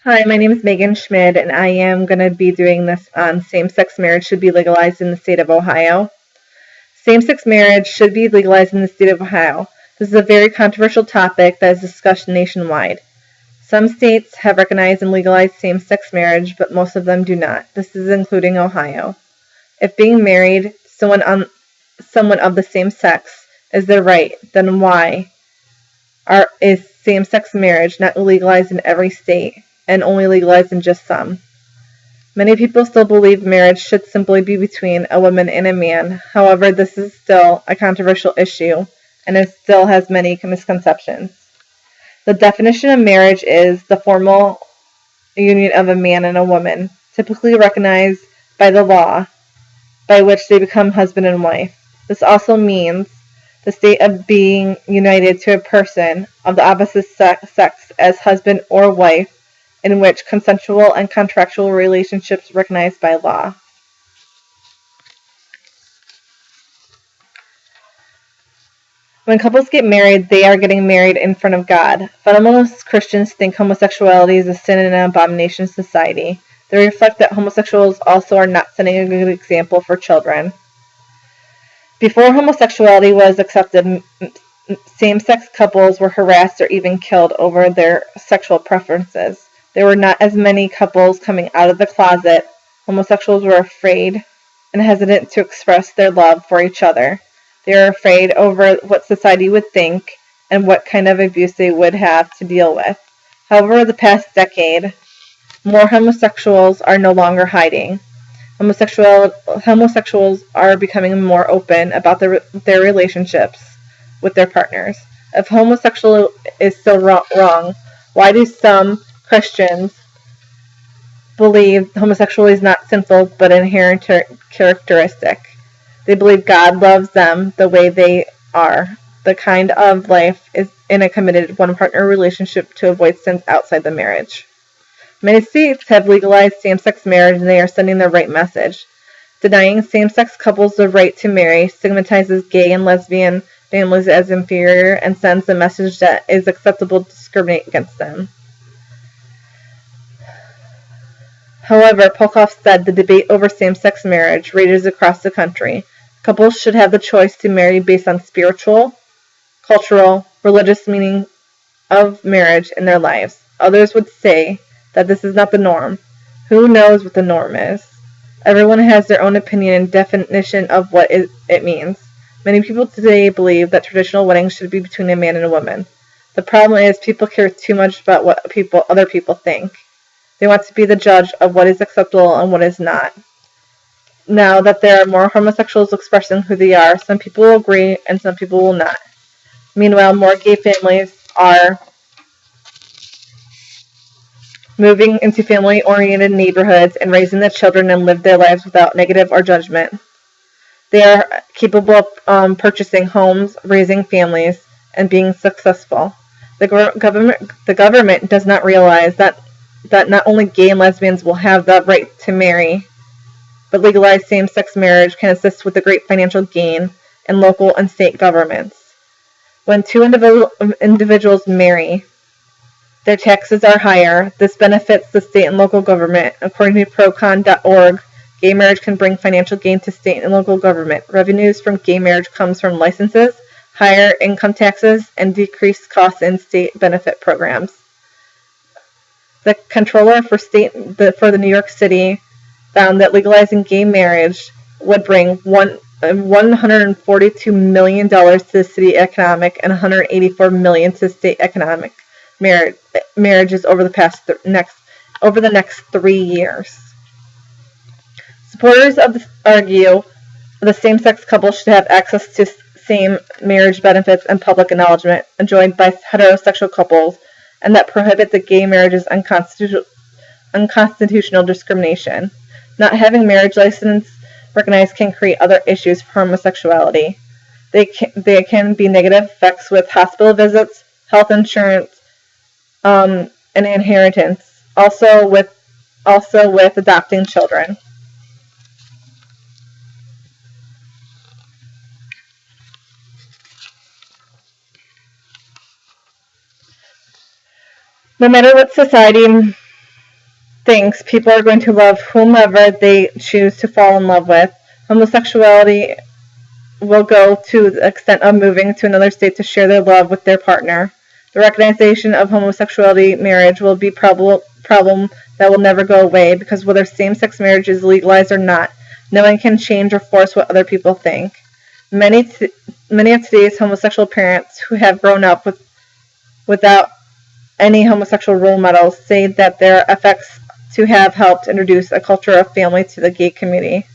Hi, my name is Megan Schmid, and I am going to be doing this on same-sex marriage should be legalized in the state of Ohio. Same-sex marriage should be legalized in the state of Ohio. This is a very controversial topic that is discussed nationwide. Some states have recognized and legalized same-sex marriage, but most of them do not. This is including Ohio. If being married someone of the same sex is their right, then why is same-sex marriage not legalized in every state and only legalized in just some? Many people still believe marriage should simply be between a woman and a man. However, this is still a controversial issue, and it still has many misconceptions. The definition of marriage is the formal union of a man and a woman, typically recognized by the law, by which they become husband and wife. This also means the state of being united to a person of the opposite sex as husband or wife, in which consensual and contractual relationships recognized by law. When couples get married, they are getting married in front of God. Fundamentalist Christians think homosexuality is a sin and an abomination in society. They reflect that homosexuals also are not setting a good example for children. Before homosexuality was accepted, same-sex couples were harassed or even killed over their sexual preferences. There were not as many couples coming out of the closet. Homosexuals were afraid and hesitant to express their love for each other. They were afraid over what society would think and what kind of abuse they would have to deal with. However, the past decade, more homosexuals are no longer hiding. Homosexuals are becoming more open about their relationships with their partners. If homosexual is so wrong, why do some Christians believe homosexuality is not sinful but an inherent characteristic? They believe God loves them the way they are. The kind of life is in a committed one-partner relationship to avoid sins outside the marriage. Many states have legalized same-sex marriage, and they are sending the right message. Denying same-sex couples the right to marry stigmatizes gay and lesbian families as inferior and sends the message that it is acceptable to discriminate against them. However, Polkoff said the debate over same-sex marriage rages across the country. Couples should have the choice to marry based on spiritual, cultural, religious meaning of marriage in their lives. Others would say that this is not the norm. Who knows what the norm is? Everyone has their own opinion and definition of what it means. Many people today believe that traditional weddings should be between a man and a woman. The problem is people care too much about what other people think. They want to be the judge of what is acceptable and what is not. Now that there are more homosexuals expressing who they are, some people will agree and some people will not. Meanwhile, more gay families are moving into family-oriented neighborhoods and raising their children and live their lives without negative or judgment. They are capable of purchasing homes, raising families, and being successful. The government does not realize that not only gay and lesbians will have the right to marry, but legalized same-sex marriage can assist with the great financial gain in local and state governments. When two individuals marry, their taxes are higher. This benefits the state and local government. According to procon.org, gay marriage can bring financial gain to state and local government. Revenues from gay marriage comes from licenses, higher income taxes, and decreased costs in state benefit programs. The comptroller for the New York City found that legalizing gay marriage would bring $142 million to the city economic and $184 million to state economic marriages over the next 3 years. Supporters argue the same-sex couple should have access to same marriage benefits and public acknowledgement enjoyed by heterosexual couples, and that prohibit the gay marriage's unconstitutional discrimination. Not having marriage license recognized can create other issues for homosexuality. They can be negative effects with hospital visits, health insurance, and inheritance. Also with adopting children. No matter what society thinks people are going to love whomever they choose to fall in love with. Homosexuality will go to the extent of moving to another state to share their love with their partner. The recognition of homosexuality marriage will be a problem that will never go away, because whether same-sex marriage is legalized or not, no one can change or force what other people think. Many of today's homosexual parents who have grown up without any homosexual role models say that their efforts to have helped introduce a culture of family to the gay community.